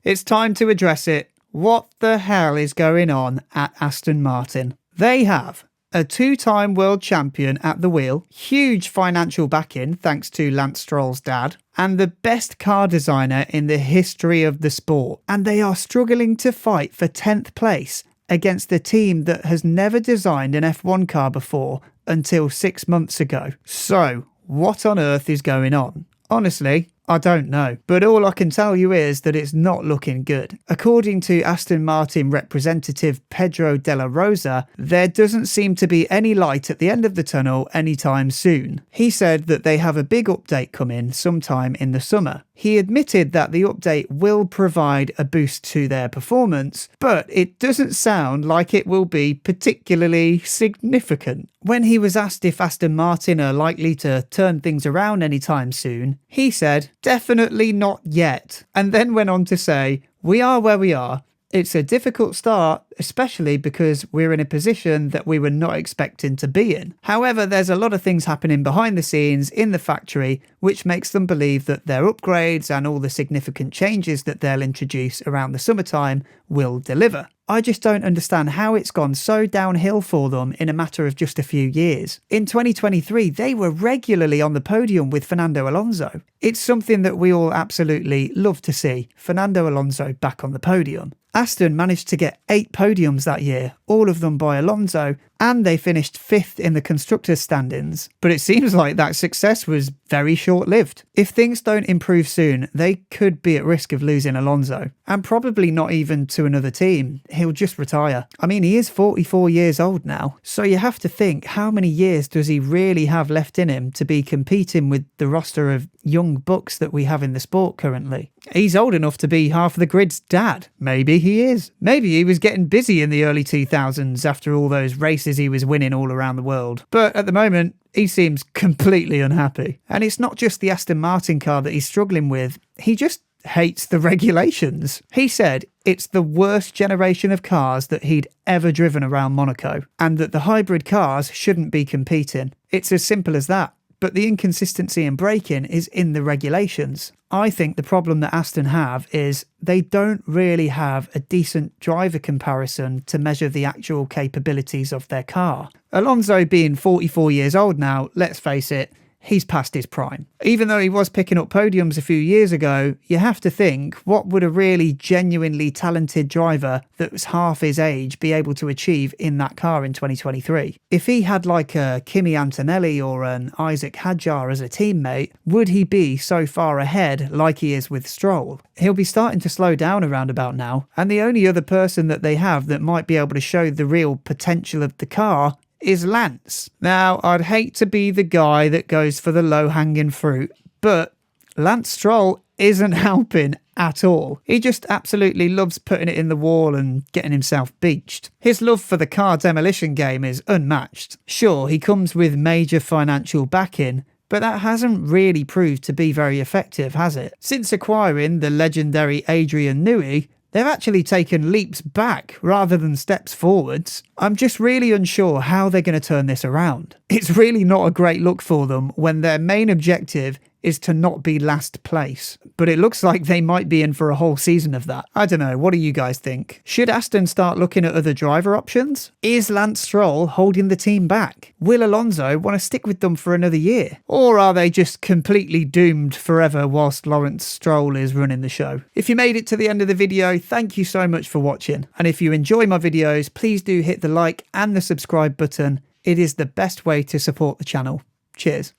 It's time to address it. What the hell is going on at Aston Martin? They have a two-time world champion at the wheel, huge financial backing thanks to Lance Stroll's dad, and the best car designer in the history of the sport. And they are struggling to fight for 10th place against a team that has never designed an F1 car before until 6 months ago. So, what on earth is going on? Honestly, I don't know, but all I can tell you is that it's not looking good. According to Aston Martin representative Pedro Della Rosa, there doesn't seem to be any light at the end of the tunnel anytime soon. He said that they have a big update coming sometime in the summer. He admitted that the update will provide a boost to their performance, but it doesn't sound like it will be particularly significant. When he was asked if Aston Martin are likely to turn things around anytime soon, he said, "Definitely not yet," and then went on to say, "We are where we are. It's a difficult start, especially because we're in a position that we were not expecting to be in. However, there's a lot of things happening behind the scenes in the factory, which makes them believe that their upgrades and all the significant changes that they'll introduce around the summertime will deliver." I just don't understand how it's gone so downhill for them in a matter of just a few years. In 2023, they were regularly on the podium with Fernando Alonso. It's something that we all absolutely love to see, Fernando Alonso back on the podium. Aston managed to get 8 podiums that year, all of them by Alonso, and they finished 5th in the constructors' standings. But it seems like that success was very short-lived. If things don't improve soon, they could be at risk of losing Alonso, and probably not even to another team. He'll just retire. I mean, he is 44 years old now, so you have to think, how many years does he really have left in him to be competing with the roster of young bucks that we have in the sport currently? He's old enough to be half the grid's dad. Maybe he is. Maybe he was getting busy in the early 2000s after all those races he was winning all around the world. But at the moment, he seems completely unhappy. And it's not just the Aston Martin car that he's struggling with. He just hates the regulations. He said it's the worst generation of cars that he'd ever driven around Monaco, and that the hybrid cars shouldn't be competing. It's as simple as that. But the inconsistency in braking is in the regulations. I think the problem that Aston have is they don't really have a decent driver comparison to measure the actual capabilities of their car. Alonso being 44 years old now, let's face it, he's past his prime. Even though he was picking up podiums a few years ago, you have to think, what would a really genuinely talented driver that was half his age be able to achieve in that car in 2023? If he had like a Kimi Antonelli or an Isaac Hadjar as a teammate, would he be so far ahead like he is with Stroll? He'll be starting to slow down around about now, and the only other person that they have that might be able to show the real potential of the car is Lance. Now, I'd hate to be the guy that goes for the low-hanging fruit, but Lance Stroll isn't helping at all. He just absolutely loves putting it in the wall and getting himself beached. His love for the car demolition game is unmatched. Sure, he comes with major financial backing, but that hasn't really proved to be very effective, has it? Since acquiring the legendary Adrian Newey, they've actually taken leaps back rather than steps forwards. I'm just really unsure how they're going to turn this around. It's really not a great look for them when their main objective is to not be last place. But it looks like they might be in for a whole season of that. I don't know, what do you guys think? Should Aston start looking at other driver options? Is Lance Stroll holding the team back? Will Alonso want to stick with them for another year? Or are they just completely doomed forever whilst Lawrence Stroll is running the show? If you made it to the end of the video, thank you so much for watching. And if you enjoy my videos, please do hit the like and the subscribe button. It is the best way to support the channel. Cheers.